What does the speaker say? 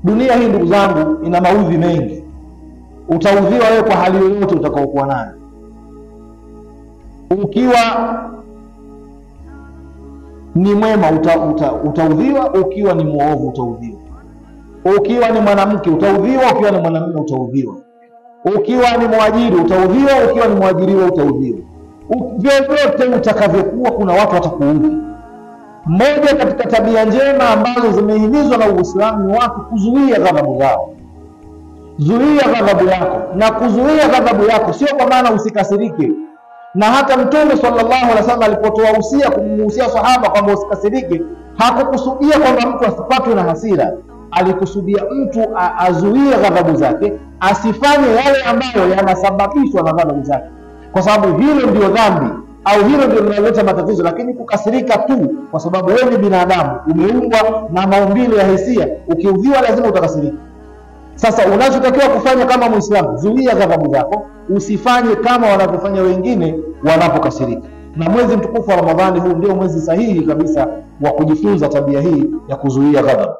Dunia hii ndugu zangu ina maudhi mengi. Utaudhiwa wewe kwa hali yoyote utakaokuwa nayo. Ukiwa ni mwema utaudhiwa, ukiwa ni muovu utaudhiwa. Ukiwa ni mwanamke utaudhiwa, ukiwa ni mwanamume utaudhiwa. Ukiwa ni mwajiri utaudhiwa, ukiwa ni mwajiriwa utaudhiwa. Vyovyote utakavyokuwa kuna watu watakuudhi. Moja katika tabia njema ambazo zimehimizwa na Uislamu ni watu kuzuia ghadhabu zao. Zuia ghadhabu yako, na kuzuia ghadhabu yako sio kwa maana usikasirike. Na hata Mtume sallallahu alaihi wasallam alipotoa usia kumhusia sahaba kwamba usikasirike, hakukusudia kwamba mtu asipatwe na hasira. Alikusudia mtu azuie ghadhabu zake, asifanye yale ambayo yanasababishwa na ghadhabu zake, kwa sababu hilo ndio dhambi au hilo ndio linaleta matatizo. Lakini kukasirika tu kwa sababu wewe ni binadamu, umeumbwa na maumbile ya hisia, ukiudhiwa lazima utakasirika. Sasa unachotakiwa kufanya kama Muislamu, zuia ghadhabu zako, usifanye kama wanavyofanya wengine wanapokasirika. Na mwezi mtukufu wa Ramadhani huu ndio mwezi sahihi kabisa wa kujifunza tabia hii ya kuzuia ghadhabu.